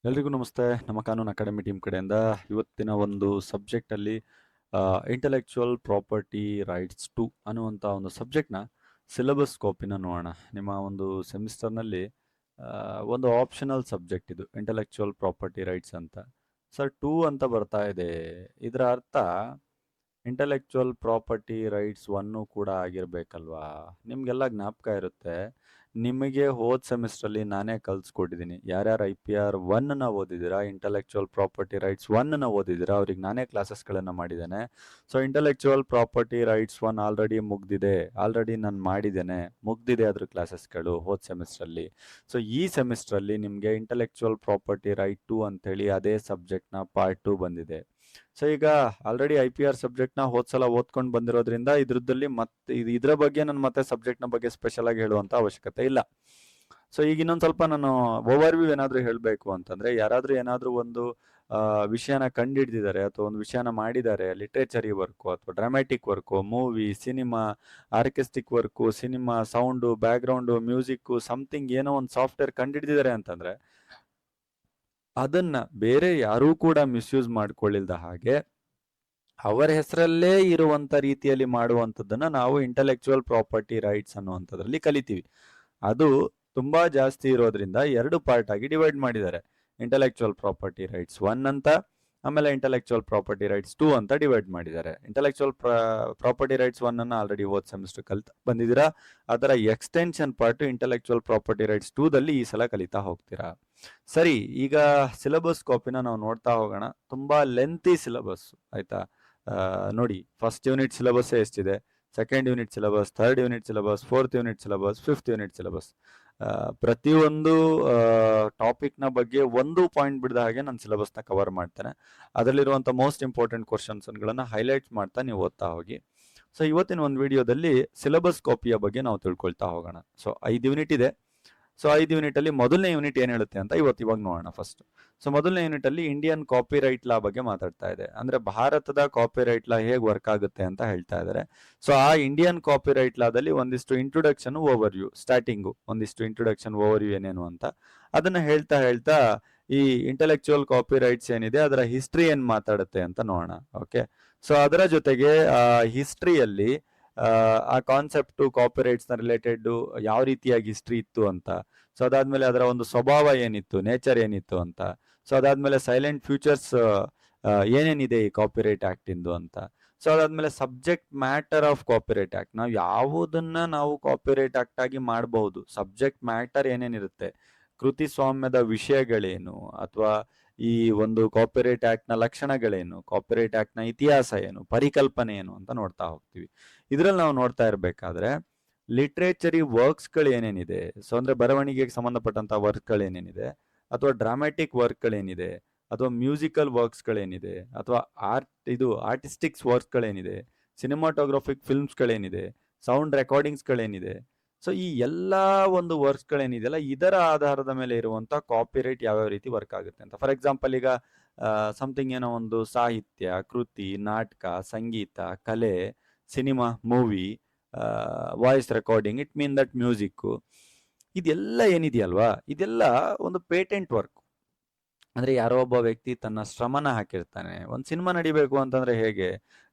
ಎಲ್ರಿಗೂ ನಮಸ್ತೆ. ನಮ್ಮ ಕಾನೂನು ಅಕಾಡೆಮಿ ಟೀಮ್ ಕಡೆಯಿಂದ ಇವತ್ತಿನ ಒಂದು ಸಬ್ಜೆಕ್ಟಲ್ಲಿ ಇಂಟೆಲೆಕ್ಚುವಲ್ ಪ್ರಾಪರ್ಟಿ ರೈಟ್ಸ್ ಟು ಅನ್ನುವಂಥ ಒಂದು ಸಬ್ಜೆಕ್ಟ್ನ ಸಿಲೆಬಸ್ ಕಾಪಿನ ನೋಡೋಣ. ನಿಮ್ಮ ಒಂದು ಸೆಮಿಸ್ಟರ್ನಲ್ಲಿ ಒಂದು ಆಪ್ಷನಲ್ ಸಬ್ಜೆಕ್ಟ್ ಇದು ಇಂಟೆಲೆಕ್ಚುವಲ್ ಪ್ರಾಪರ್ಟಿ ರೈಟ್ಸ್ ಅಂತ. ಸರ್, ಟೂ ಅಂತ ಬರ್ತಾ ಇದೆ. ಇದರ ಅರ್ಥ ಇಂಟೆಲೆಕ್ಚುವಲ್ ಪ್ರಾಪರ್ಟಿ ರೈಟ್ಸ್ ಒನ್ನು ಕೂಡ ಆಗಿರಬೇಕಲ್ವಾ? ನಿಮಗೆಲ್ಲ ಜ್ಞಾಪಕ ಇರುತ್ತೆ, ನಿಮಗೆ ಹೋದ ಸೆಮಿಸ್ಟ್ರಲ್ಲಿ ನಾನೇ ಕಲಿಸ್ಕೊಟ್ಟಿದ್ದೀನಿ. ಯಾರ್ಯಾರು IPR 1ನ ಓದಿದ್ದೀರಾ, ಇಂಟೆಲೆಕ್ಚುವಲ್ ಪ್ರಾಪರ್ಟಿ ರೈಟ್ಸ್ 1ನ ಓದಿದ್ದೀರಾ, ಅವ್ರಿಗೆ ನಾನೇ ಕ್ಲಾಸಸ್ಗಳನ್ನು ಮಾಡಿದ್ದೇನೆ. So intellectual property rights 1 already ಮುಗ್ದಿದೆ, ಆಲ್ರೆಡಿ ನಾನು ಮಾಡಿದ್ದೇನೆ, ಮುಗ್ದಿದೆ ಅದ್ರ ಕ್ಲಾಸಸ್ಗಳು ಹೋದ ಸೆಮಿಸ್ಟ್ರಲ್ಲಿ. ಸೊ ಈ ಸೆಮಿಸ್ಟ್ರಲ್ಲಿ ನಿಮಗೆ ಇಂಟೆಲೆಕ್ಚುವಲ್ ಪ್ರಾಪರ್ಟಿ ರೈಟ್ 2 ಅಂತೇಳಿ ಅದೇ ಸಬ್ಜೆಕ್ಟ್ನ ಪಾರ್ಟ್ 2 ಬಂದಿದೆ. ಸೊ ಈಗ ಆಲ್ರೆಡಿ IPR ಸಬ್ಜೆಕ್ಟ್ನ ಹೋದ್ಸಲ ಓದ್ಕೊಂಡು ಬಂದಿರೋದ್ರಿಂದ ಇದ್ರದ್ದಲ್ಲಿ ಮತ್ತೆ ಇದ್ರ ಬಗ್ಗೆ ನಾನು ಮತ್ತೆ ಸಬ್ಜೆಕ್ಟ್ನ ಬಗ್ಗೆ ಸ್ಪೆಷಲ್ ಆಗಿ ಹೇಳುವಂತ ಅವಶ್ಯಕತೆ ಇಲ್ಲ. ಸೊ ಈಗ ಇನ್ನೊಂದು ಸ್ವಲ್ಪ ನಾನು ಓವರ್ವ್ಯೂ ಏನಾದರೂ ಹೇಳಬೇಕು ಅಂತಂದ್ರೆ, ಯಾರಾದರೂ ಏನಾದರೂ ಒಂದು ವಿಷಯನ ಕಂಡುಹಿಡಿದಿದ್ದಾರೆ ಅಥವಾ ಒಂದು ವಿಷಯನ ಮಾಡಿದ್ದಾರೆ, ಲಿಟ್ರೇಚರಿ ವರ್ಕು ಅಥವಾ ಡ್ರಾಮ್ಯಾಟಿಕ್ ವರ್ಕು, ಮೂವಿ, ಸಿನಿಮಾ, ಆರ್ಕೆಸ್ಟಿಕ್ work, cinema, sound, background, music, something ಏನೋ ಒಂದು ಸಾಫ್ಟ್ವೇರ್ ಕಂಡುಹಿಡಿದಿದ್ದಾರೆ ಅಂತಂದ್ರೆ ಅದನ್ನ ಬೇರೆ ಯಾರೂ ಕೂಡ ಮಿಸ್ಯೂಸ್ ಮಾಡ್ಕೊಳ್ಳಿಲ್ದ ಹಾಗೆ ಅವರ ಹೆಸರಲ್ಲೇ ಇರುವಂತ ರೀತಿಯಲ್ಲಿ ಮಾಡುವಂಥದ್ದನ್ನ ನಾವು ಇಂಟೆಲೆಕ್ಚುವಲ್ ಪ್ರಾಪರ್ಟಿ ರೈಟ್ಸ್ ಅನ್ನುವಂಥದ್ರಲ್ಲಿ ಕಲಿತೀವಿ. ಅದು ತುಂಬಾ ಜಾಸ್ತಿ ಇರೋದ್ರಿಂದ 2 ಪಾರ್ಟ್ ಆಗಿ ಡಿವೈಡ್ ಮಾಡಿದ್ದಾರೆ. ಇಂಟೆಲೆಕ್ಚುವಲ್ ಪ್ರಾಪರ್ಟಿ ರೈಟ್ಸ್ 1 ಅಂತ, ಆಮೇಲೆ ಇಂಟೆಲೆಕ್ಚುವಲ್ ಪ್ರಾಪರ್ಟಿ ರೈಟ್ಸ್ 2 ಅಂತ ಡಿವೈಡ್ ಮಾಡಿದ್ದಾರೆ. ಇಂಟೆಲೆಕ್ಚುವಲ್ ಪ್ರಾಪರ್ಟಿ ರೈಟ್ಸ್ 1 ಅನ್ನ ಆಲ್ರೆಡಿ ಹೋದ ಸೆಮಿಸ್ಟರ್ ಕಲಿತಾ ಬಂದಿದ್ದೀರಾ. ಅದರ extension part intellectual property rights 2 ದಲ್ಲಿ ಈ ಸಲ ಕಲಿತಾ ಹೋಗ್ತೀರಾ. ಸರಿ, ಈಗ ಸಿಲೆಬಸ್ ಕಾಪಿನ ನಾವು ನೋಡ್ತಾ ಹೋಗೋಣ. ತುಂಬಾ ಲೆಂತಿ ಸಿಲೆಬಸ್, ಆಯ್ತಾ? ನೋಡಿ, ಫಸ್ಟ್ ಯೂನಿಟ್ ಸಿಲೆಬಸ್ ಎಷ್ಟಿದೆ, second unit syllabus, third unit syllabus, fourth unit syllabus, fifth unit syllabus. ಪ್ರತಿಯೊಂದು ಟಾಪಿಕ್ನ ಬಗ್ಗೆ ಒಂದು ಪಾಯಿಂಟ್ ಬಿಡದ ಹಾಗೆ ನಾನು ಸಿಲೆಬಸ್ನ ಕವರ್ ಮಾಡ್ತೇನೆ. ಅದರಲ್ಲಿರುವಂಥ ಮೋಸ್ಟ್ ಇಂಪಾರ್ಟೆಂಟ್ ಕ್ವಶನ್ಸ್ಗಳನ್ನು ಹೈಲೈಟ್ ಮಾಡ್ತಾ ನೀವು ಓದ್ತಾ ಹೋಗಿ. ಸೊ ಇವತ್ತಿನ ಒಂದು ವಿಡಿಯೋದಲ್ಲಿ ಸಿಲೆಬಸ್ ಕಾಪಿಯ ಬಗ್ಗೆ ನಾವು ತಿಳ್ಕೊಳ್ತಾ ಹೋಗೋಣ. ಸೊ 5 ಯೂನಿಟ್ ಇದೆ. ಸೊ 5 ಯೂನಿಟ್ ಅಲ್ಲಿ ಮೊದಲನೇ ಯೂನಿಟ್ ಏನ್ ಹೇಳುತ್ತೆ ಅಂತ ಇವಾಗ ನೋಡೋಣ ಫಸ್ಟ್. ಸೊ ಮೊದಲನೇ ಯೂನಿಟ್ ಅಲ್ಲಿ ಇಂಡಿಯನ್ ಕಾಪಿರೈಟ್ ಲಾ ಬಗ್ಗೆ ಮಾತಾಡ್ತಾ ಇದೆ. ಅಂದ್ರೆ ಭಾರತದ ಕಾಪಿರೈಟ್ ಲಾ ಹೇಗೆ ವರ್ಕ್ ಆಗುತ್ತೆ ಅಂತ ಹೇಳ್ತಾ ಇದ್ದಾರೆ. ಸೊ ಆ ಇಂಡಿಯನ್ ಕಾಪಿರೈಟ್ ಲಾದಲ್ಲಿ ಒಂದಿಷ್ಟು ಇಂಟ್ರೊಡಕ್ಷನ್, ಓವರ್ವ್ಯೂ, ಸ್ಟಾರ್ಟಿಂಗು ಒಂದಿಷ್ಟು ಇಂಟ್ರೊಡಕ್ಷನ್, ಓವರ್ವ್ಯೂ ಏನೇನು ಅಂತ ಅದನ್ನ ಹೇಳ್ತಾ ಹೇಳ್ತಾ ಈ ಇಂಟೆಲೆಕ್ಚುವಲ್ ಕಾಪಿರೈಟ್ಸ್ ಏನಿದೆ ಅದರ ಹಿಸ್ಟ್ರಿ ಏನ್ ಮಾತಾಡುತ್ತೆ ಅಂತ ನೋಡೋಣ. ಓಕೆ, ಸೊ ಅದರ ಜೊತೆಗೆ ಹಿಸ್ಟ್ರಿಯಲ್ಲಿ ಆ ಕಾನ್ಸೆಪ್ಟು ಕಾಪಿರೈಟ್ಸ್ ನ ರಿಲೇಟೆಡ್ ಯಾವ ರೀತಿಯಾಗಿ ಹಿಸ್ಟ್ರಿ ಇತ್ತು ಅಂತ, ಸೊ ಅದಾದ್ಮೇಲೆ ಅದರ ಒಂದು ಸ್ವಭಾವ ಏನಿತ್ತು, ನೇಚರ್ ಏನಿತ್ತು ಅಂತ, ಸೊ ಅದಾದ್ಮೇಲೆ ಸೈಲೆಂಟ್ ಫ್ಯೂಚರ್ಸ್ ಏನೇನಿದೆ ಈ ಕಾಪಿರೈಟ್ ಆಕ್ಟ್ ಇಂದು ಅಂತ, ಸೊ ಅದಾದ್ಮೇಲೆ subject matter of copyright act, ನಾವು ಯಾವುದನ್ನ ನಾವು ಕಾಪಿರೈಟ್ ಆಕ್ಟ್ ಆಗಿ ಮಾಡಬಹುದು, ಸಬ್ಜೆಕ್ಟ್ ಮ್ಯಾಟರ್ ಏನೇನಿರುತ್ತೆ, ಕೃತಿ ಸ್ವಾಮ್ಯದ ವಿಷಯಗಳೇನು, ಅಥವಾ ಈ ಒಂದು ಕಾಪಿರೈಟ್ ಆಕ್ಟ್ ನ ಲಕ್ಷಣಗಳೇನು, ಕಾಪಿರೈಟ್ ಆಕ್ಟ್ ನ ಇತಿಹಾಸ ಏನು, ಪರಿಕಲ್ಪನೆ ಏನು ಅಂತ ನೋಡ್ತಾ ಹೋಗ್ತೀವಿ. ಇದ್ರಲ್ಲಿ ನಾವು ನೋಡ್ತಾ ಇರ್ಬೇಕಾದ್ರೆ ಲಿಟ್ರೇಚರಿ ವರ್ಕ್ಸ್ ಗಳು ಏನೇನಿದೆ, ಸೊ ಅಂದ್ರೆ ಬರವಣಿಗೆಗೆ ಸಂಬಂಧಪಟ್ಟಂತ ವರ್ಕ್ ಗಳೇನೇನಿದೆ, ಅಥವಾ ಡ್ರಾಮ್ಯಾಟಿಕ್ ವರ್ಕ್ ಗಳೇನಿದೆ, ಅಥವಾ ಮ್ಯೂಸಿಕಲ್ ವರ್ಕ್ಸ್ ಗಳೇನಿದೆ, ಅಥವಾ ಆರ್ಟಿಸ್ಟಿಕ್ಸ್ ವರ್ಕ್ಸ್ ಗಳೇನಿದೆ, ಸಿನಿಮಾಟೋಗ್ರಫಿಕ್ ಫಿಲ್ಮ್ಸ್ ಗಳೇನಿದೆ, ಸೌಂಡ್ ರೆಕಾರ್ಡಿಂಗ್ಸ್ ಗಳೇನಿದೆ, ಸೊ ಈ ಎಲ್ಲಾ ಒಂದು ವರ್ಕ್ಸ್ ಗಳೇನಿದೆಯಲ್ಲ ಇದರ ಆಧಾರದ ಮೇಲೆ ಇರುವಂತ ಕಾಪಿರೈಟ್ ಯಾವ್ಯಾವ ರೀತಿ ವರ್ಕ್ ಆಗುತ್ತೆ ಅಂತ. ಫಾರ್ ಎಕ್ಸಾಂಪಲ್, ಈಗ ಸಮಥಿಂಗ್ ಏನೋ ಒಂದು ಸಾಹಿತ್ಯ, ಕೃತಿ, ನಾಟಕ, ಸಂಗೀತ, ಕಲೆ, cinema, movie, voice recording, it mean that music, ಇದೆಲ್ಲ ಏನಿದೆಯಲ್ವಾ, ಇದೆಲ್ಲ ಒಂದು ಪೇಟೆಂಟ್ ವರ್ಕ್. ಅಂದ್ರೆ ಯಾರೋ ಒಬ್ಬ ವ್ಯಕ್ತಿ ತನ್ನ ಶ್ರಮನ ಹಾಕಿರ್ತಾನೆ. ಒಂದು ಸಿನಿಮಾ ನಡಿಬೇಕು ಅಂತಂದ್ರೆ ಹೇಗೆ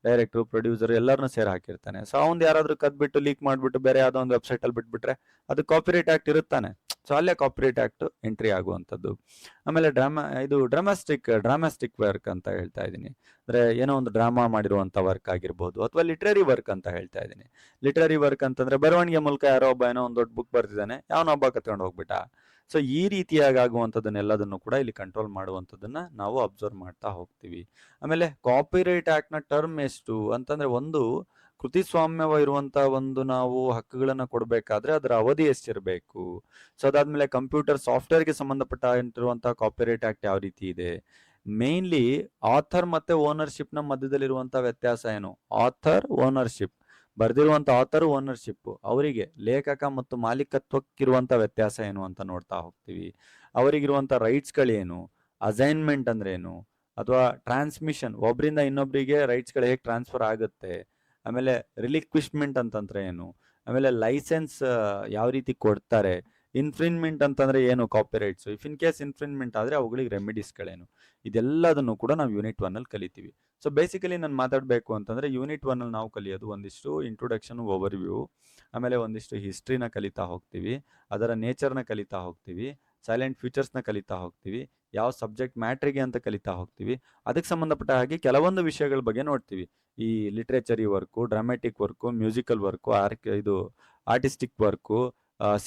ಡೈರೆಕ್ಟರ್, ಪ್ರೊಡ್ಯೂಸರ್ ಎಲ್ಲರನ್ನೂ ಸೇರಿ ಹಾಕಿರ್ತಾನೆ. ಸೊ ಅವ್ನು ಯಾರಾದ್ರೂ ಕದ್ಬಿಟ್ಟು ಲೀಕ್ ಮಾಡ್ಬಿಟ್ಟು ಬೇರೆ ಯಾವ್ದೋ ಒಂದು ವೆಬ್ಸೈಟ್ ಅಲ್ಲಿ ಬಿಟ್ಬಿಟ್ರೆ ಅದು ಕಾಪಿರೈಟ್ ಆಕ್ಟ್ ಇರುತ್ತಾನೆ. ಸೊ ಅಲ್ಲೇ ಕಾಪಿರೈಟ್ ಆಕ್ಟ್ ಎಂಟ್ರಿ ಆಗುವಂಥದ್ದು. ಆಮೇಲೆ ಡ್ರಾಮಾಸ್ಟಿಕ್ ವರ್ಕ್ ಅಂತ ಹೇಳ್ತಾ ಇದ್ದೀನಿ. ಅಂದ್ರೆ ಏನೋ ಒಂದು ಡ್ರಾಮಾ ಮಾಡಿರುವಂತ ವರ್ಕ್ ಆಗಿರ್ಬೋದು, ಅಥವಾ ಲಿಟ್ರರಿ ವರ್ಕ್ ಅಂತ ಹೇಳ್ತಾ ಇದ್ದೀನಿ. ಲಿಟ್ರರಿ ವರ್ಕ್ ಅಂತಂದ್ರೆ ಬರವಣಿಗೆ ಮೂಲಕ ಯಾರೋ ಒಬ್ಬ ಏನೋ ಒಂದು ದೊಡ್ಡ ಬುಕ್ ಬರ್ತಿದ್ದಾನೆ, ಯಾವನೊಬ್ಬ ಕತ್ಕೊಂಡು ಹೋಗ್ಬಿಟ್ಟ. ಸೊ ಈ ರೀತಿಯಾಗಿ ಆಗುವಂಥದ್ದನ್ನೆಲ್ಲದನ್ನು ಕೂಡ ಇಲ್ಲಿ ಕಂಟ್ರೋಲ್ ಮಾಡುವಂಥದ್ದನ್ನ ನಾವು ಅಬ್ಸರ್ವ್ ಮಾಡ್ತಾ ಹೋಗ್ತೀವಿ. ಆಮೇಲೆ ಕಾಪಿರೈಟ್ ಆಕ್ಟ್ ನ ಟರ್ಮ್ ಎಷ್ಟು ಅಂತಂದ್ರೆ, ಒಂದು ಕೃತಿ ಸ್ವಾಮ್ಯವ ಇರುವಂತ ಒಂದು ನಾವು ಹಕ್ಕುಗಳನ್ನ ಕೊಡಬೇಕಾದ್ರೆ ಅದರ ಅವಧಿ ಎಷ್ಟಿರಬೇಕು, ಸೊ ಅದಾದ್ಮೇಲೆ ಕಂಪ್ಯೂಟರ್ ಸಾಫ್ಟ್ವೇರ್ಗೆ ಸಂಬಂಧಪಟ್ಟಿರುವಂತಹ ಕಾಪಿರೈಟ್ ಆಕ್ಟ್ ಯಾವ ರೀತಿ ಇದೆ, ಮೇನ್ಲಿ ಆಥರ್ ಮತ್ತೆ ಓನರ್ಶಿಪ್ ನ ಮಧ್ಯದಲ್ಲಿರುವಂತಹ ವ್ಯತ್ಯಾಸ ಏನು, ಆಥರ್ ಓನರ್ಶಿಪ್, ಬರ್ದಿರುವಂತ ಆಥರ್ ಓನರ್ಶಿಪ್, ಅವರಿಗೆ ಲೇಖಕ ಮತ್ತು ಮಾಲೀಕತ್ವಕ್ಕಿರುವಂತ ವ್ಯತ್ಯಾಸ ಏನು ಅಂತ ನೋಡ್ತಾ ಹೋಗ್ತೀವಿ. ಅವರಿಗಿರುವಂತ ರೈಟ್ಸ್ ಗಳೇನು, ಅಸೈನ್ಮೆಂಟ್ ಅಂದ್ರೆ ಏನು, ಅಥವಾ ಟ್ರಾನ್ಸ್ಮಿಷನ್, ಒಬ್ಬರಿಂದ ಇನ್ನೊಬ್ಬರಿಗೆ ರೈಟ್ಸ್ ಗಳು ಹೇಗೆ ಟ್ರಾನ್ಸ್ಫರ್ ಆಗುತ್ತೆ, ಆಮೇಲೆ ರಿಲಿಕ್ವಿಶ್ಮೆಂಟ್ ಅಂತಂದ್ರೆ ಏನು, ಆಮೇಲೆ ಲೈಸೆನ್ಸ್ ಯಾವ ರೀತಿ ಕೊಡ್ತಾರೆ, ಇನ್ಫ್ರಿನ್ಮೆಂಟ್ ಅಂತಂದ್ರೆ ಏನು, ಕಾಪಿರೈಟ್ಸ್. ಇಫ್ ಇನ್ ಕೇಸ್ ಇನ್ಫ್ರಿನ್ಮೆಂಟ್ ಆದ್ರೆ ಅವುಗಳಿಗೆ ರೆಮಿಡೀಸ್ಗಳೇನು, ಇದೆಲ್ಲದನ್ನು ಕೂಡ ನಾವು ಯೂನಿಟ್ 1 ಅಲ್ಲಿ ಕಲಿತೀವಿ. ಸೊ ಬೇಸಿಕಲಿ ನಾನು ಮಾತಾಡಬೇಕು ಅಂತಂದ್ರೆ ಯೂನಿಟ್ 1 ಅಲ್ಲಿ ನಾವು ಕಲಿಯೋದು ಒಂದಿಷ್ಟು ಇಂಟ್ರೊಡಕ್ಷನ್, ಓವರ್ವ್ಯೂ, ಆಮೇಲೆ ಒಂದಿಷ್ಟು ಹಿಸ್ಟ್ರಿನ ಕಲಿತಾ ಹೋಗ್ತೀವಿ, ಅದರ ನೇಚರ್ನ ಕಲಿತಾ ಹೋಗ್ತೀವಿ, ಸೈಲೆಂಟ್ ಫ್ಯೂಚರ್ಸ್ನ ಕಲಿತಾ ಹೋಗ್ತೀವಿ, ಯಾವ ಸಬ್ಜೆಕ್ಟ್ ಮ್ಯಾಟ್ರಿಗೆ ಅಂತ ಕಲಿತಾ ಹೋಗ್ತೀವಿ, ಅದಕ್ಕೆ ಸಂಬಂಧಪಟ್ಟ ಹಾಗೆ ಕೆಲವೊಂದು ವಿಷಯಗಳ ಬಗ್ಗೆ ನೋಡ್ತೀವಿ. ಈ literary work, dramatic work, musical work, ಇದು artistic work,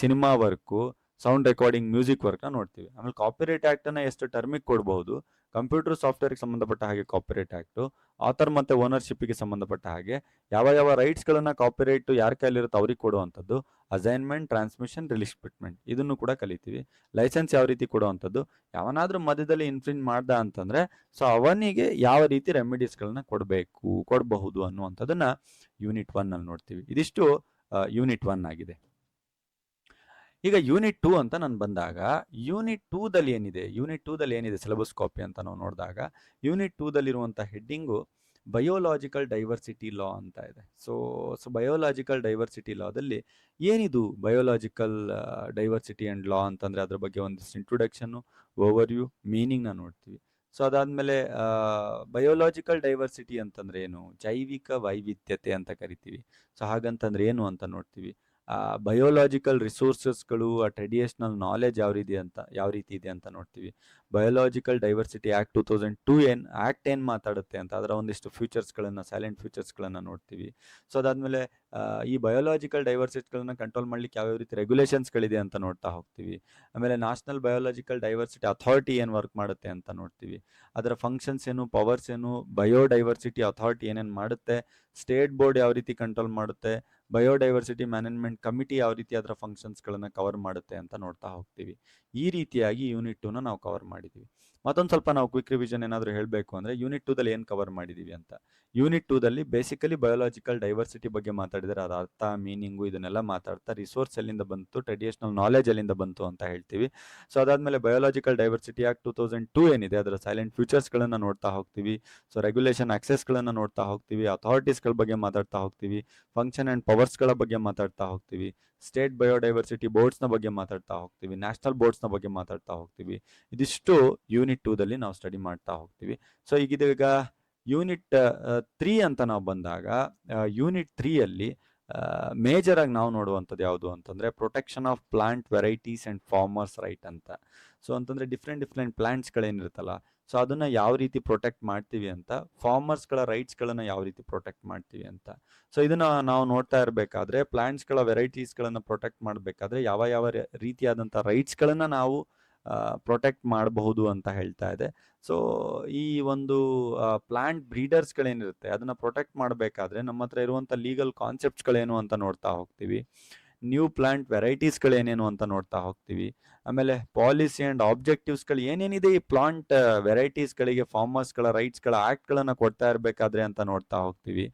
cinema work, sound recording, music ವರ್ಕ್ನ ನೋಡ್ತೀವಿ. ಆಮೇಲೆ ಕಾಪಿರೈಟ್ ಆ್ಯಕ್ಟನ್ನು ಎಷ್ಟು ಟರ್ಮಿಗೆ ಕೊಡಬಹುದು, ಕಂಪ್ಯೂಟರ್ ಸಾಫ್ಟ್ವೇರ್ಗೆ ಸಂಬಂಧಪಟ್ಟ ಹಾಗೆ ಕಾಪಿರೈಟ್ ಆ್ಯಕ್ಟು, ಆಥರ್ ಮತ್ತು ಓನರ್ಶಿಪ್ಗೆ ಸಂಬಂಧಪಟ್ಟ ಹಾಗೆ ಯಾವ ಯಾವ ರೈಟ್ಸ್ಗಳನ್ನು ಕಾಪಿರೈಟ್ ಯಾರ ಕೈಲಿರುತ್ತೋ ಅವ್ರಿಗೆ ಕೊಡುವಂಥದ್ದು, ಅಸೈನ್ಮೆಂಟ್, ಟ್ರಾನ್ಸ್ಮಿಷನ್, ರಿಲಿಸ್ಟ್ಮೆಂಟ್, ಇದನ್ನು ಕೂಡ ಕಲಿತೀವಿ. ಲೈಸೆನ್ಸ್ ಯಾವ ರೀತಿ ಕೊಡುವಂಥದ್ದು, ಯಾವನಾದ್ರೂ ಮಧ್ಯದಲ್ಲಿ ಇನ್ಫ್ರಿಂಜ್ ಮಾಡ್ದ ಅಂತಂದ್ರೆ ಸೊ ಅವನಿಗೆ ಯಾವ ರೀತಿ ರೆಮಿಡೀಸ್ಗಳನ್ನ ಕೊಡಬಹುದು ಅನ್ನುವಂಥದ್ದನ್ನ ಯೂನಿಟ್ 1 ಅಲ್ಲಿ ನೋಡ್ತೀವಿ. ಇದಿಷ್ಟು ಯೂನಿಟ್ 1 ಆಗಿದೆ. ಈಗ ಯೂನಿಟ್ 2 ಅಂತ ನಾನು ಬಂದಾಗ ಯೂನಿಟ್ 2 ದಲ್ಲಿ ಏನಿದೆ ಸಿಲೆಬಸ್ ಕಾಪಿ ಅಂತ ನಾವು ನೋಡಿದಾಗ ಯೂನಿಟ್ 2 ದಲ್ಲಿರುವಂಥ ಹೆಡ್ಡಿಂಗು ಬಯೋಲಾಜಿಕಲ್ ಡೈವರ್ಸಿಟಿ ಲಾ ಅಂತ ಇದೆ. ಸೊ ಬಯೋಲಾಜಿಕಲ್ ಡೈವರ್ಸಿಟಿ ಲಾದಲ್ಲಿ ಏನಿದು ಬಯೋಲಾಜಿಕಲ್ ಡೈವರ್ಸಿಟಿ ಆ್ಯಂಡ್ ಲಾ ಅಂತಂದರೆ ಅದ್ರ ಬಗ್ಗೆ ಒಂದಿಷ್ಟು ಇಂಟ್ರೊಡಕ್ಷನ್ನು, ಓವರ್ವ್ಯೂ, ಮೀನಿಂಗ್ನ ನೋಡ್ತೀವಿ. ಸೊ ಅದಾದಮೇಲೆ ಬಯೋಲಾಜಿಕಲ್ ಡೈವರ್ಸಿಟಿ ಅಂತಂದ್ರೆ ಏನು, ಜೈವಿಕ ವೈವಿಧ್ಯತೆ ಅಂತ ಕರಿತೀವಿ. ಸೊ ಹಾಗಂತಂದ್ರೆ ಏನು ಅಂತ ನೋಡ್ತೀವಿ. ಬಯೋಲಾಜಿಕಲ್ ರಿಸೋರ್ಸಸ್ಗಳು, ಟ್ರೆಡಿಷನಲ್ ನಾಲೆಜ್ ಯಾವ ರೀತಿ ಇದೆ ಅಂತ ನೋಡ್ತೀವಿ. ಬಯೋಲಾಜಿಕಲ್ ಡೈವರ್ಸಿಟಿ ಆ್ಯಕ್ಟ್ 2002 ಏನು ಮಾತಾಡುತ್ತೆ ಅಂತ ಅದರ ಒಂದಿಷ್ಟು ಫ್ಯೂಚರ್ಸ್ಗಳನ್ನು, ಸೈಲೆಂಟ್ ಫ್ಯೂಚರ್ಸ್ಗಳನ್ನು ನೋಡ್ತೀವಿ. ಸೊ ಅದಾದಮೇಲೆ ಈ ಬಯೋಲಾಜಿಕಲ್ ಡೈವರ್ಸಿಟಿಗಳನ್ನ ಕಂಟ್ರೋಲ್ ಮಾಡ್ಲಿಕ್ಕೆ ಯಾವ್ಯಾವ ರೀತಿ ರೆಗ್ಯುಲೇಷನ್ಸ್ಗಳಿದೆ ಅಂತ ನೋಡ್ತಾ ಹೋಗ್ತೀವಿ. ಆಮೇಲೆ ನ್ಯಾಷನಲ್ ಬಯೋಲಾಜಿಕಲ್ ಡೈವರ್ಸಿಟಿ ಅಥಾರಿಟಿ ಏನು ವರ್ಕ್ ಮಾಡುತ್ತೆ ಅಂತ ನೋಡ್ತೀವಿ. ಅದರ ಫಂಕ್ಷನ್ಸ್ ಏನು, ಪವರ್ಸ್ ಏನು, ಬಯೋಡೈವರ್ಸಿಟಿ ಅಥಾರಿಟಿ ಏನೇನು ಮಾಡುತ್ತೆ, ಸ್ಟೇಟ್ ಬೋರ್ಡ್ ಯಾವ ರೀತಿ ಕಂಟ್ರೋಲ್ ಮಾಡುತ್ತೆ, ಬಯೋಡೈವರ್ಸಿಟಿ ಮ್ಯಾನೇಜ್ಮೆಂಟ್ ಕಮಿಟಿ ಯಾವ ರೀತಿ ಅದರ ಫಂಕ್ಷನ್ಸ್ಗಳನ್ನು ಕವರ್ ಮಾಡುತ್ತೆ ಅಂತ ನೋಡ್ತಾ ಹೋಗ್ತೀವಿ. ಈ ರೀತಿಯಾಗಿ ಯೂನಿಟ್ 2ನ ನಾವು ಕವರ್ ಮಾಡಿದ್ದೀವಿ. ಮತ್ತೊಂದು ಸ್ವಲ್ಪ ನಾವು ಕ್ವಿಕ್ ರಿವಿಷನ್ ಏನಾದರೂ ಹೇಳಬೇಕು ಅಂದರೆ ಯೂನಿಟ್ 2ದಲ್ಲಿ ಏನು ಕವರ್ ಮಾಡಿದ್ದೀವಿ ಅಂತ. ಯೂನಿಟ್ 2ದಲ್ಲಿ ಬೇಸಿಕಲಿ ಬಯೋಲಾಜಿಕಲ್ ಡೈವರ್ಸಿಟಿ ಬಗ್ಗೆ ಮಾತಾಡಿದರೆ ಅದರ ಅರ್ಥ, ಮೀನಿಂಗು ಇದನ್ನೆಲ್ಲ ಮಾತಾಡ್ತಾ ರಿಸೋರ್ಸ್ ಎಲ್ಲಿಂದ ಬಂತು, ಟ್ರೆಡಿಷನಲ್ ನಾಲೆಜ್ ಎಲ್ಲಿಂದ ಬಂತು ಅಂತ ಹೇಳ್ತೀವಿ. ಸೊ ಅದಾದಮೇಲೆ ಬಯೋಲಾಜಿಕಲ್ ಡೈವರ್ಸಿಟಿ ಆ್ಯಕ್ಟ್ 2002 ಏನಿದೆ ಅದರ ಸೈಲೆಂಟ್ ಫ್ಯೂಚರ್ಸ್ಗಳನ್ನು ನೋಡ್ತಾ ಹೋಗ್ತೀವಿ. ಸೊ ರೆಗ್ಯುಲೇಷನ್ ಆಕ್ಸೆಸ್ಗಳನ್ನು ನೋಡ್ತಾ ಹೋಗ್ತೀವಿ, ಅಥಾರಿಟೀಸ್ಗಳ ಬಗ್ಗೆ ಮಾತಾಡ್ತಾ ಹೋಗ್ತೀವಿ, ಫಂಕ್ಷನ್ ಆ್ಯಂಡ್ ಪವರ್ಸ್ಗಳ ಬಗ್ಗೆ ಮಾತಾಡ್ತಾ ಹೋಗ್ತೀವಿ, ಸ್ಟೇಟ್ ಬಯೋಡೈವರ್ಸಿಟಿ ಬೋರ್ಡ್ಸ್ನ ಬಗ್ಗೆ ಮಾತಾಡ್ತಾ ಹೋಗ್ತೀವಿ, ನ್ಯಾಷನಲ್ ಬೋರ್ಡ್ಸ್ನ ಬಗ್ಗೆ ಮಾತಾಡ್ತಾ ಹೋಗ್ತೀವಿ. ಇದಿಷ್ಟು ಯೂನಿಟ್ 2ದಲ್ಲಿ ನಾವು ಸ್ಟಡಿ ಮಾಡ್ತಾ ಹೋಗ್ತೀವಿ. ಸೊ ಈಗ ಯೂನಿಟ್ 3 ಅಂತ ನಾವು ಬಂದಾಗ ಯೂನಿಟ್ 3ಯಲ್ಲಿ ಮೇಜರ್ ಆಗಿ ನಾವು ನೋಡುವಂಥದ್ದು ಯಾವುದು ಅಂತಂದರೆ protection of plant varieties and farmers right ಅಂತ. ಸೊ ಅಂತಂದರೆ ಡಿಫ್ರೆಂಟ್ ಪ್ಲಾಂಟ್ಸ್ಗಳೇನಿರುತ್ತಲ್ಲ, ಸೊ ಅದನ್ನು ಯಾವ ರೀತಿ ಪ್ರೊಟೆಕ್ಟ್ ಮಾಡ್ತೀವಿ ಅಂತ, ಫಾರ್ಮರ್ಸ್ಗಳ ರೈಟ್ಸ್ಗಳನ್ನು ಯಾವ ರೀತಿ ಪ್ರೊಟೆಕ್ಟ್ ಮಾಡ್ತೀವಿ ಅಂತ. ಸೊ ಇದನ್ನು ನಾವು ನೋಡ್ತಾ ಇರಬೇಕಾದ್ರೆ ಪ್ಲಾಂಟ್ಸ್ಗಳ ವೆರೈಟೀಸ್ಗಳನ್ನು ಪ್ರೊಟೆಕ್ಟ್ ಮಾಡಬೇಕಾದ್ರೆ ಯಾವ ರೀತಿಯಾದಂಥ ರೈಟ್ಸ್ಗಳನ್ನು ನಾವು ಪ್ರೊಟೆಕ್ಟ್ ಮಾಡಬಹುದು ಅಂತ ಹೇಳ್ತಾ ಇದೆ. ಸೊ ಈ ಒಂದು ಪ್ಲಾಂಟ್ ಬ್ರೀಡರ್ಸ್ಗಳೇನಿರುತ್ತೆ ಅದನ್ನು ಪ್ರೊಟೆಕ್ಟ್ ಮಾಡಬೇಕಾದ್ರೆ ನಮ್ಮ ಹತ್ರ ಇರುವಂಥ ಲೀಗಲ್ ಕಾನ್ಸೆಪ್ಟ್ಸ್ಗಳೇನು ಅಂತ ನೋಡ್ತಾ ಹೋಗ್ತೀವಿ. ನ್ಯೂ ಪ್ಲಾಂಟ್ ವೆರೈಟೀಸ್ಗಳೇನೇನು ಅಂತ ನೋಡ್ತಾ ಹೋಗ್ತೀವಿ. ಆಮೇಲೆ ಪಾಲಿಸಿ ಆ್ಯಂಡ್ ಆಬ್ಜೆಕ್ಟಿವ್ಸ್ಗಳು ಏನೇನಿದೆ ಈ ಪ್ಲಾಂಟ್ ವೆರೈಟೀಸ್ಗಳಿಗೆ, ಫಾರ್ಮರ್ಸ್ಗಳ ರೈಟ್ಸ್ಗಳ ಆ್ಯಕ್ಟ್ಗಳನ್ನು ಕೊಡ್ತಾ ಇರಬೇಕಾದ್ರೆ ಅಂತ ನೋಡ್ತಾ ಹೋಗ್ತೀವಿ.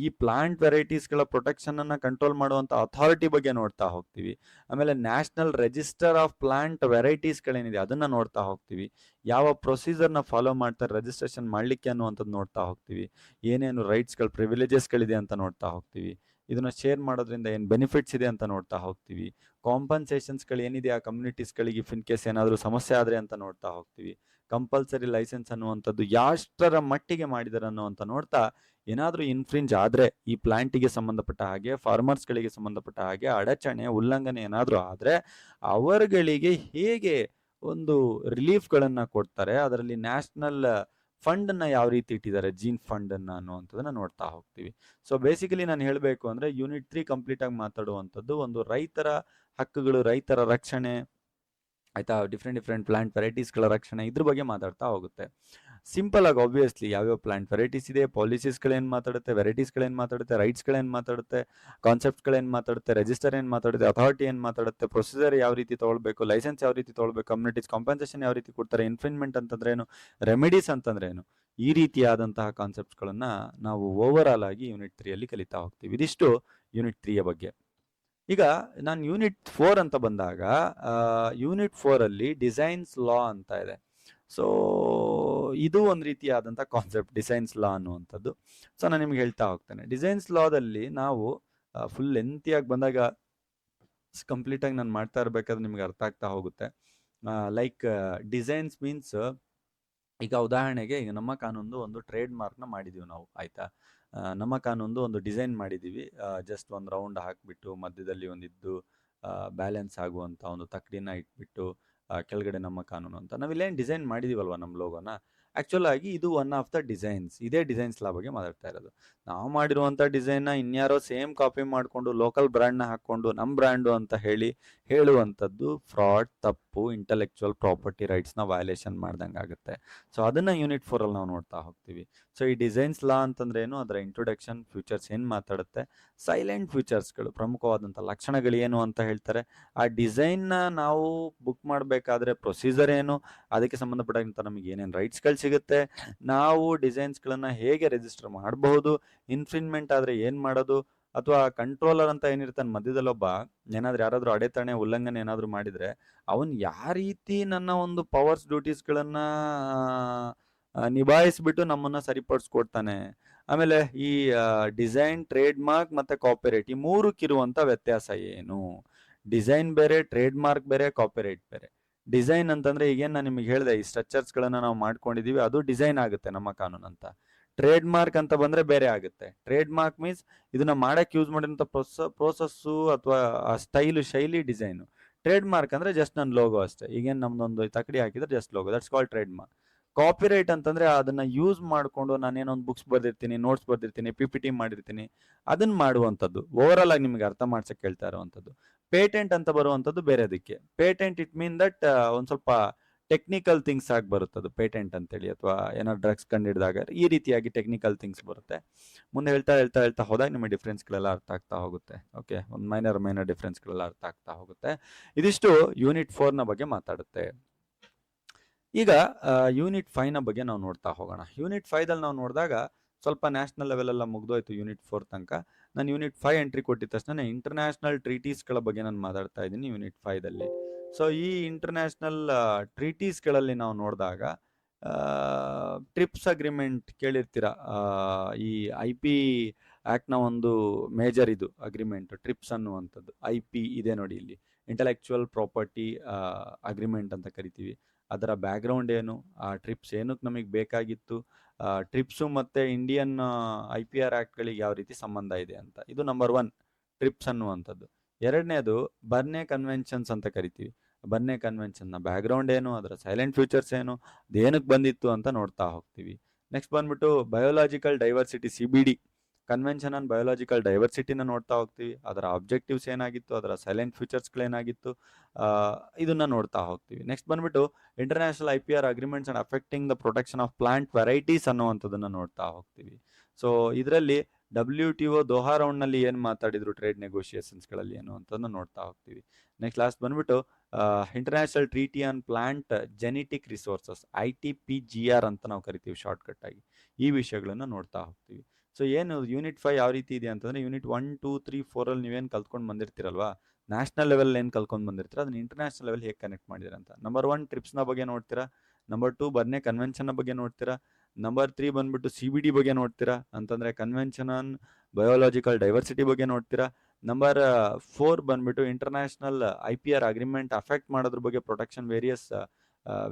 ಈ ಪ್ಲಾಂಟ್ ವೆರೈಟೀಸ್ಗಳ ಪ್ರೊಟೆಕ್ಷನನ್ನು ಕಂಟ್ರೋಲ್ ಮಾಡುವಂಥ ಅಥಾರಿಟಿ ಬಗ್ಗೆ ನೋಡ್ತಾ ಹೋಗ್ತೀವಿ. ಆಮೇಲೆ ನ್ಯಾಷನಲ್ ರಿಜಿಸ್ಟರ್ ಆಫ್ ಪ್ಲಾಂಟ್ ವೆರೈಟೀಸ್ಗಳೇನಿದೆ ಅದನ್ನು ನೋಡ್ತಾ ಹೋಗ್ತೀವಿ. ಯಾವ ಪ್ರೊಸೀಜರ್ನ ಫಾಲೋ ಮಾಡ್ತಾರೆ ರಿಜಿಸ್ಟ್ರೇಷನ್ ಮಾಡಲಿಕ್ಕೆ ಅನ್ನುವಂಥದ್ದು ನೋಡ್ತಾ ಹೋಗ್ತೀವಿ. ಏನೇನು ರೈಟ್ಸ್ಗಳು, ಪ್ರಿವಿಲೇಜಸ್ಗಳಿದೆ ಅಂತ ನೋಡ್ತಾ ಹೋಗ್ತೀವಿ. ಇದನ್ನು ಶೇರ್ ಮಾಡೋದ್ರಿಂದ ಏನು ಬೆನಿಫಿಟ್ಸ್ ಇದೆ ಅಂತ ನೋಡ್ತಾ ಹೋಗ್ತೀವಿ. ಕಾಂಪನ್ಸೇಷನ್ಸ್ಗಳು ಏನಿದೆ ಆ ಕಮ್ಯುನಿಟೀಸ್ಗಳಿಗೆ ಇಫ್ ಇನ್ ಕೇಸ್ ಏನಾದರೂ ಸಮಸ್ಯೆ ಆದರೆ ಅಂತ ನೋಡ್ತಾ ಹೋಗ್ತೀವಿ. ಕಂಪಲ್ಸರಿ ಲೈಸೆನ್ಸ್ ಅನ್ನುವಂಥದ್ದು ಯಾಷ್ಟರ ಮಟ್ಟಿಗೆ ಮಾಡಿದ್ದಾರೆ ಅನ್ನೋವಂಥ ನೋಡ್ತಾ, ಏನಾದರೂ ಇನ್ಫ್ರಿಂಜ್ ಆದರೆ ಈ ಪ್ಲಾಂಟಿಗೆ ಸಂಬಂಧಪಟ್ಟ ಹಾಗೆ, ಫಾರ್ಮರ್ಸ್ಗಳಿಗೆ ಸಂಬಂಧಪಟ್ಟ ಹಾಗೆ ಅಡಚಣೆ, ಉಲ್ಲಂಘನೆ ಏನಾದರೂ ಆದರೆ ಅವರುಗಳಿಗೆ ಹೇಗೆ ಒಂದು ರಿಲೀಫ್ಗಳನ್ನು ಕೊಡ್ತಾರೆ, ಅದರಲ್ಲಿ ನ್ಯಾಷನಲ್ ಫಂಡನ್ನು ಯಾವ ರೀತಿ ಇಟ್ಟಿದ್ದಾರೆ, ಜೀನ್ ಫಂಡನ್ನು ಅನ್ನುವಂಥದ್ದನ್ನು ನೋಡ್ತಾ ಹೋಗ್ತೀವಿ. ಸೊ ಬೇಸಿಕಲಿ ನಾನು ಹೇಳಬೇಕು ಅಂದರೆ ಯೂನಿಟ್ 3 ಕಂಪ್ಲೀಟಾಗಿ ಮಾತಾಡುವಂಥದ್ದು ಒಂದು ರೈತರ ಹಕ್ಕುಗಳು, ರೈತರ ರಕ್ಷಣೆ, ಆಯಿತಾ, ಡಿಫ್ರೆಂಟ್ ಪ್ಲಾಂಟ್ ವೆರೈಟೀಸ್ಗಳ ರಕ್ಷಣೆ, ಇದ್ರ ಬಗ್ಗೆ ಮಾತಾಡ್ತಾ ಹೋಗುತ್ತೆ. ಸಿಂಪಲ್ ಆಗಿ ಆಬ್ವಿಯಸ್ಲಿ ಯಾವ್ಯಾವ ಪ್ಲಾಂಟ್ ವೆರೈಟೀಸ್ ಇದೆ, ಪಾಲಿಸೀಸ್ಗಳೇನು ಮಾತಾಡುತ್ತೆ, ವೆರೈಟೀಸ್ಗಳೇನು ಮಾತಾಡುತ್ತೆ, ರೈಟ್ಸ್ಗಳೇನು ಮಾತಾಡುತ್ತೆ, ಕಾನ್ಸೆಪ್ಟ್ಗಳೇನು ಮಾತಾಡುತ್ತೆ, ರಿಜಿಸ್ಟರ್ ಏನು ಮಾತಾಡುತ್ತೆ, ಅಥಾರಿಟಿ ಏನು ಮಾತಾಡುತ್ತೆ, ಪ್ರೊಸೀಜರ್ ಯಾವ ರೀತಿ ತೊಗೊಳ್ಬೇಕು, ಲೈಸೆನ್ಸ್ ಯಾವ ರೀತಿ ತೊಗೊಳ್ಬೇಕು, ಕಮ್ಯುನಿಟೀಸ್ ಕಾಂಪನ್ಸೇಷನ್ ಯಾವ ರೀತಿ ಕೊಡ್ತಾರೆ, ಇನ್ಫ್ರಿಂಜ್ಮೆಂಟ್ ಅಂತಂದ್ರೇನು, ರೆಮಿಡೀಸ್ ಅಂತಂದ್ರೇನು, ಈ ರೀತಿಯಾದಂತಹ ಕಾನ್ಸೆಪ್ಟ್ಸ್ಗಳನ್ನು ನಾವು ಓವರ್ ಆಲ್ ಆಗಿ ಯೂನಿಟ್ 3ಯಲ್ಲಿ ಕಲಿತಾ ಹೋಗ್ತೀವಿ. ಇದಿಷ್ಟು ಯೂನಿಟ್ 3ಯ ಬಗ್ಗೆ. ಈಗ ನಾನು ಯೂನಿಟ್ 4 ಅಂತ ಬಂದಾಗ ಯೂನಿಟ್ 4ಅಲ್ಲಿ ಡಿಸೈನ್ಸ್ ಲಾ ಅಂತ ಇದೆ. ಸೊ ಇದು ಒಂದು ರೀತಿಯಾದಂಥ ಕಾನ್ಸೆಪ್ಟ್, ಡಿಸೈನ್ಸ್ ಲಾ ಅನ್ನುವಂಥದ್ದು. ಸೊ ನಾನು ನಿಮ್ಗೆ ಹೇಳ್ತಾ ಹೋಗ್ತೇನೆ. ಡಿಸೈನ್ಸ್ ಲಾದಲ್ಲಿ ನಾವು ಫುಲ್ ಲೆಂತಿಯಾಗಿ ಬಂದಾಗ ಕಂಪ್ಲೀಟಾಗಿ ನಾನು ಮಾಡ್ತಾ ಇರಬೇಕಾದ್ರೆ ನಿಮ್ಗೆ ಅರ್ಥ ಆಗ್ತಾ ಹೋಗುತ್ತೆ. ಲೈಕ್ ಡಿಸೈನ್ಸ್ ಮೀನ್ಸ್, ಈಗ ಉದಾಹರಣೆಗೆ ಈಗ ನಮ್ಮ ಕಾನೂನು ಒಂದು ಟ್ರೇಡ್ ಮಾರ್ಕ್ನ ಮಾಡಿದೀವಿ ನಾವು, ಆಯ್ತಾ. ನಮ್ಮ ಕಾನೂನು ಒಂದು ಡಿಸೈನ್ ಮಾಡಿದ್ದೀವಿ, ಜಸ್ಟ್ ಒಂದು ರೌಂಡ್ ಹಾಕಿಬಿಟ್ಟು ಮಧ್ಯದಲ್ಲಿ ಒಂದಿದ್ದು ಬ್ಯಾಲೆನ್ಸ್ ಆಗುವಂಥ ಒಂದು ತಕ್ಕಡಿನ ಇಟ್ಬಿಟ್ಟು ಕೆಳಗಡೆ ನಮ್ಮ ಕಾನೂನು ಅಂತ ನಾವಿಲ್ಲೇನು ಡಿಸೈನ್ ಮಾಡಿದೀವಲ್ವ ನಮ್ಮ ಲೋಗೋನ. ಆ್ಯಕ್ಚುಲ್ ಆಗಿ ಇದು ಒನ್ ಆಫ್ ದ ಡಿಸೈನ್ಸ್. ಇದೇ ಡಿಸೈನ್ಸ್ ಲಾ ಬಗ್ಗೆ ಮಾತಾಡ್ತಾ ಇರೋದು. ನಾವು ಮಾಡಿರುವಂಥ ಡಿಸೈನ್ನ ಇನ್ಯಾರೋ ಸೇಮ್ ಕಾಪಿ ಮಾಡಿಕೊಂಡು ಲೋಕಲ್ ಬ್ರ್ಯಾಂಡ್ನ ಹಾಕ್ಕೊಂಡು ನಮ್ಮ ಬ್ರ್ಯಾಂಡು ಅಂತ ಹೇಳುವಂಥದ್ದು ಫ್ರಾಡ್, ತಪ್ಪು, ಇಂಟೆಲೆಕ್ಚುವಲ್ ಪ್ರಾಪರ್ಟಿ ರೈಟ್ಸ್ನ ವಯಲೇಷನ್ ಮಾಡ್ದಂಗೆ ಆಗುತ್ತೆ. ಸೊ ಅದನ್ನು ಯೂನಿಟ್ 4ಅಲ್ಲಿ ನಾವು ನೋಡ್ತಾ ಹೋಗ್ತೀವಿ. ಸೊ ಈ ಡಿಸೈನ್ಸ್ ಲಾ ಅಂತಂದ್ರೆ ಏನು, ಅದರ ಇಂಟ್ರೊಡಕ್ಷನ್, ಫ್ಯೂಚರ್ಸ್ ಏನು ಮಾತಾಡುತ್ತೆ, ಸೈಲೆಂಟ್ ಫ್ಯೂಚರ್ಸ್ಗಳು, ಪ್ರಮುಖವಾದಂಥ ಲಕ್ಷಣಗಳು ಏನು ಅಂತ ಹೇಳ್ತಾರೆ, ಆ ಡಿಸೈನ್ನ ನಾವು ಬುಕ್ ಮಾಡಬೇಕಾದ್ರೆ ಪ್ರೊಸೀಜರ್ ಏನು, ಅದಕ್ಕೆ ಸಂಬಂಧಪಟ್ಟಂಥ ನಮಗೆ ಏನೇನು ರೈಟ್ಸ್ಗಳು ಸಿಗುತ್ತೆ, ನಾವು ಡಿಸೈನ್ಸ್ಗಳನ್ನು ಹೇಗೆ ರಿಜಿಸ್ಟರ್ ಮಾಡಬಹುದು, ಇನ್ಫ್ರಿಂಜ್ಮೆಂಟ್ ಆದರೆ ಏನು ಮಾಡೋದು, ಅಥವಾ ಕಂಟ್ರೋಲರ್ ಅಂತ ಏನಿರ್ತಾನೆ ಮಧ್ಯದಲ್ಲೊಬ್ಬ ಏನಾದರೂ ಯಾರಾದರೂ ಅಡೆತಡೆ ಉಲ್ಲಂಘನೆ ಏನಾದರೂ ಮಾಡಿದರೆ ಅವನು ಯಾವ ರೀತಿ ನನ್ನ ಒಂದು ಪವರ್ಸ್ ಡ್ಯೂಟೀಸ್ಗಳನ್ನು ನಿಭಾಯಿಸ್ಬಿಟ್ಟು ನಮ್ಮನ್ನು ಸರಿಪಡಿಸ್ಕೊಡ್ತಾನೆ. ಆಮೇಲೆ ಈ ಡಿಸೈನ್, ಟ್ರೇಡ್ ಮಾರ್ಕ್ ಮತ್ತು ಕಾಪಿರೈಟ್, ಈ ಮೂರಕ್ಕಿರುವಂಥ ವ್ಯತ್ಯಾಸ ಏನು, ಡಿಸೈನ್ ಬೇರೆ, ಟ್ರೇಡ್ ಮಾರ್ಕ್ ಬೇರೆ, ಕಾಪಿರೈಟ್ ಬೇರೆ. ಡಿಸೈನ್ ಅಂತಂದರೆ ಈಗೇನು ನಾನು ನಿಮಗೆ ಹೇಳಿದೆ, ಈ ಸ್ಟ್ರಕ್ಚರ್ಸ್ಗಳನ್ನು ನಾವು ಮಾಡ್ಕೊಂಡಿದ್ದೀವಿ, ಅದು ಡಿಸೈನ್ ಆಗುತ್ತೆ ನಮ್ಮ ಕಾನೂನು ಅಂತ. ಟ್ರೇಡ್ ಮಾರ್ಕ್ ಅಂತ ಬಂದರೆ ಬೇರೆ ಆಗುತ್ತೆ. ಟ್ರೇಡ್ ಮಾರ್ಕ್ ಮೀನ್ಸ್ ಇದನ್ನ ಮಾಡಕ್ಕೆ ಯೂಸ್ ಮಾಡಿರೋಂಥ ಪ್ರೋಸೆಸ್ಸು ಅಥವಾ ಆ ಶೈಲಿ ಡಿಸೈನು. ಟ್ರೇಡ್ ಮಾರ್ಕ್ ಅಂದರೆ ಜಸ್ಟ್ ನನ್ನ ಲೋಗೋ ಅಷ್ಟೇ. ಈಗೇನು ನಮ್ದೊಂದು ತಕಡಿ ಹಾಕಿದ್ರೆ just logo, that's called trade mark. Copyright ಅಂತಂದರೆ ಅದನ್ನು ಯೂಸ್ ಮಾಡಿಕೊಂಡು ನಾನೇನೊಂದು ಬುಕ್ಸ್ ಬರ್ದಿರ್ತೀನಿ, ನೋಟ್ಸ್ ಬರ್ದಿರ್ತೀನಿ, PPT ಮಾಡಿರ್ತೀನಿ, ಅದನ್ನು ಮಾಡುವಂಥದ್ದು. ಓವರಾಲ್ ಆಗಿ ನಿಮಗೆ ಅರ್ಥ ಮಾಡ್ಸಕ್ಕೆ ಹೇಳ್ತಾ ಇರುವಂಥದ್ದು. ಪೇಟೆಂಟ್ ಅಂತ ಬರುವಂಥದ್ದು ಬೇರೆದಕ್ಕೆ. ಪೇಟೆಂಟ್ ಇಟ್ ಮೀನ್ ದಟ್ ಒಂದು ಸ್ವಲ್ಪ ಟೆಕ್ನಿಕಲ್ ಥಿಂಗ್ಸ್ ಆಗಿ ಬರುತ್ತದು ಪೇಟೆಂಟ್ ಅಂತೇಳಿ, ಅಥವಾ ಏನಾದ್ರು ಡ್ರಗ್ಸ್ ಕಂಡಿಡಿದಾಗ ಈ ರೀತಿಯಾಗಿ ಟೆಕ್ನಿಕಲ್ ಥಿಂಗ್ಸ್ ಬರುತ್ತೆ. ಮುಂದೆ ಹೇಳ್ತಾ ಹೋದಾಗ ನಿಮ್ಮ ಡಿಫ್ರೆನ್ಸ್ಗಳೆಲ್ಲ ಅರ್ಥ ಆಗ್ತಾ ಹೋಗುತ್ತೆ. ಓಕೆ, ಒಂದು ಮೈನರ್ ಡಿಫ್ರೆನ್ಸ್ಗಳೆಲ್ಲ ಅರ್ಥ ಆಗ್ತಾ ಹೋಗುತ್ತೆ. ಇದಿಷ್ಟು ಯೂನಿಟ್ 4ನ ಬಗ್ಗೆ ಮಾತಾಡುತ್ತೆ. ಈಗ ಯೂನಿಟ್ 5ನ ಬಗ್ಗೆ ನಾವು ನೋಡ್ತಾ ಹೋಗೋಣ. ಯೂನಿಟ್ 5ದಲ್ಲಿ ನಾವು ನೋಡಿದಾಗ ಸ್ವಲ್ಪ ನ್ಯಾಷನಲ್ ಲೆವೆಲೆಲ್ಲ ಮುಗ್ದೋಯ್ತು ಯೂನಿಟ್ 4 ತನಕ. ನಾನು ಯೂನಿಟ್ 5 ಎಂಟ್ರಿ ಕೊಟ್ಟಿದ ತಕ್ಷಣ ಇಂಟರ್ನ್ಯಾಷನಲ್ ಟ್ರೀಟೀಸ್ಗಳ ಬಗ್ಗೆ ನಾನು ಮಾತಾಡ್ತಾ ಇದ್ದೀನಿ ಯೂನಿಟ್ 5ದಲ್ಲಿ. ಸೊ ಈ ಇಂಟರ್ನ್ಯಾಷನಲ್ ಟ್ರೀಟೀಸ್ಗಳಲ್ಲಿ ನಾವು ನೋಡಿದಾಗ ಟ್ರಿಪ್ಸ್ ಅಗ್ರಿಮೆಂಟ್ ಕೇಳಿರ್ತೀರ. ಈ IP ಆ್ಯಕ್ಟ್ನ ಒಂದು ಮೇಜರ್ ಇದು ಅಗ್ರಿಮೆಂಟ್ ಟ್ರಿಪ್ಸ್ ಅನ್ನುವಂಥದ್ದು. IP ಇದೆ ನೋಡಿ ಇಲ್ಲಿ, ಇಂಟೆಲೆಕ್ಚುವಲ್ ಪ್ರಾಪರ್ಟಿ ಅಗ್ರಿಮೆಂಟ್ ಅಂತ ಕರಿತೀವಿ. ಅದರ ಬ್ಯಾಕ್ಗ್ರೌಂಡ್ ಏನು, ಆ ಟ್ರಿಪ್ಸ್ ಏನಕ್ಕೆ ನಮಗೆ ಬೇಕಾಗಿತ್ತು, ಟ್ರಿಪ್ಸು ಮತ್ತು ಇಂಡಿಯನ್ IPR ಆ್ಯಕ್ಟ್ಗಳಿಗೆ ಯಾವ ರೀತಿ ಸಂಬಂಧ ಇದೆ ಅಂತ. ಇದು ನಂಬರ್ 1 ಟ್ರಿಪ್ಸ್ ಅನ್ನುವಂಥದ್ದು. ಎರಡನೇದು ಬರ್ನೆ ಕನ್ವೆನ್ಷನ್ಸ್ ಅಂತ ಕರಿತೀವಿ. ಬರ್ನೆ ಕನ್ವೆನ್ಷನ್ನ ಬ್ಯಾಕ್ಗ್ರೌಂಡ್ ಏನು, ಅದರ ಸೈಲೆಂಟ್ ಫ್ಯೂಚರ್ಸ್ ಏನು, ಅದೇನಕ್ಕೆ ಬಂದಿತ್ತು ಅಂತ ನೋಡ್ತಾ ಹೋಗ್ತೀವಿ. ನೆಕ್ಸ್ಟ್ ಬಂದ್ಬಿಟ್ಟು biological diversity, CBD convention on biological ಡೈವರ್ಸಿಟಿನ ನೋಡ್ತಾ ಹೋಗ್ತೀವಿ. ಅದರ ಆಬ್ಜೆಕ್ಟಿವ್ಸ್ ಏನಾಗಿತ್ತು, ಅದರ ಸೈಲೆಂಟ್ ಫ್ಯೂಚರ್ಸ್ಗಳೇನಾಗಿತ್ತು, ಇದನ್ನ ನೋಡ್ತಾ ಹೋಗ್ತೀವಿ. ನೆಕ್ಸ್ಟ್ ಬಂದ್ಬಿಟ್ಟು international IPR agreements and affecting the protection of plant varieties ಅನ್ನುವಂಥದ್ದನ್ನು ನೋಡ್ತಾ ಹೋಗ್ತೀವಿ. ಸೊ ಇದರಲ್ಲಿ WTO ದೋಹಾ ರೌಂಡ್ನಲ್ಲಿ ಏನು ಮಾತಾಡಿದ್ರು ಟ್ರೇಡ್ ನೆಗೋಷಿಯೇಷನ್ಸ್ಗಳಲ್ಲಿ ಏನು ಅಂತದನ್ನು ನೋಡ್ತಾ ಹೋಗ್ತೀವಿ. ನೆಕ್ಸ್ಟ್ ಲಾಸ್ಟ್ ಬಂದ್ಬಿಟ್ಟು international treaty on plant genetic resources, ITPGR ಅಂತ ನಾವು ಕರಿತೀವಿ ಶಾರ್ಟ್ಕಟ್ ಆಗಿ. ಈ ವಿಷಯಗಳನ್ನು ನೋಡ್ತಾ ಹೋಗ್ತೀವಿ. ಸೊ ಏನು ಯೂನಿಟ್ 5 ಯಾವ ರೀತಿ ಇದೆ ಅಂತಂದರೆ, ಯೂನಿಟ್ 1, 2, 3, 4ಅಲ್ಲಿ ನೀವೇನು ಕಲ್ತ್ಕೊಂಡು ಬಂದಿರ್ತೀರಲ್ವಾ, ನ್ಯಾಷನಲ್ ಲೆವೆಲ್ ಏನು ಕಲ್ತ್ಕೊಂಡು ಬಂದಿರ್ತೀರ, ಅದನ್ನ ಇಂಟರ್ನ್ಯಾಷನಲ್ ಲೆವೆಲ್ ಹೇಗೆ ಕನೆಕ್ಟ್ ಮಾಡಿದಿರ ಅಂತ. ನಂಬರ್ 1 ಟ್ರಿಪ್ಸ್ನ ಬಗ್ಗೆ ನೋಡ್ತೀರಾ. ನಂಬರ್ 2 ಬರ್ನೆ ಕನ್ವೆನ್ಷನ್ನ ಬಗ್ಗೆ ನೋಡ್ತೀರಾ. ನಂಬರ್ 3 ಬಂದ್ಬಿಟ್ಟು CBD ಬಗ್ಗೆ ನೋಡ್ತೀರಾ, ಅಂತಂದರೆ ಕನ್ವೆನ್ಷನ್ ಆನ್ ಬಯೋಲಾಜಿಕಲ್ ಡೈವರ್ಸಿಟಿ ಬಗ್ಗೆ ನೋಡ್ತೀರಾ. ನಂಬರ್ 4 ಬಂದ್ಬಿಟ್ಟು ಇಂಟರ್ನ್ಯಾಷನಲ್ IPR ಅಗ್ರಿಮೆಂಟ್ ಅಫೆಕ್ಟ್ ಮಾಡೋದ್ರ ಬಗ್ಗೆ, ಪ್ರೊಟೆಕ್ಷನ್ ವೇರಿಯಸ್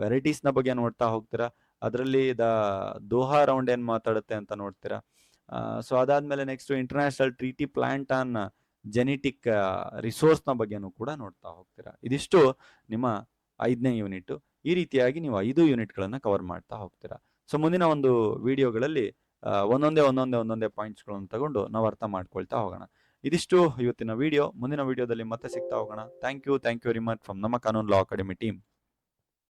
ವೆರೈಟೀಸ್ನ ಬಗ್ಗೆ ನೋಡ್ತಾ ಹೋಗ್ತೀರಾ. ಅದರಲ್ಲಿ ದೋಹಾ ರೌಂಡ್ ಏನು ಮಾತಾಡುತ್ತೆ ಅಂತ ನೋಡ್ತೀರಾ. ಸೊ ಅದಾದಮೇಲೆ next international treaty plant on genetic ರಿಸೋರ್ಸ್ನ ಬಗ್ಗೆನೂ ಕೂಡ ನೋಡ್ತಾ ಹೋಗ್ತೀರಾ. ಇದಿಷ್ಟು ನಿಮ್ಮ 5ನೇ ಯೂನಿಟ್. ಈ ರೀತಿಯಾಗಿ ನೀವು 5 ಯೂನಿಟ್ಗಳನ್ನು ಕವರ್ ಮಾಡ್ತಾ ಹೋಗ್ತೀರಾ. ಸೊ ಮುಂದಿನ ಒಂದು ವಿಡಿಯೋಗಳಲ್ಲಿ ಒಂದೊಂದೇ ಪಾಯಿಂಟ್ಸ್ಗಳನ್ನು ತಗೊಂಡು ನಾವು ಅರ್ಥ ಮಾಡ್ಕೊಳ್ತಾ ಹೋಗೋಣ. ಇದಿಷ್ಟು ಇವತ್ತಿನ ವಿಡಿಯೋ. ಮುಂದಿನ ವಿಡಿಯೋದಲ್ಲಿ ಮತ್ತೆ ಸಿಗ್ತಾ ಹೋಗೋಣ. Thank you very much from ನಮ್ಮ ಕಾನೂನು ಲಾ ಅಕಾಡೆಮಿ ಟೀಮ್.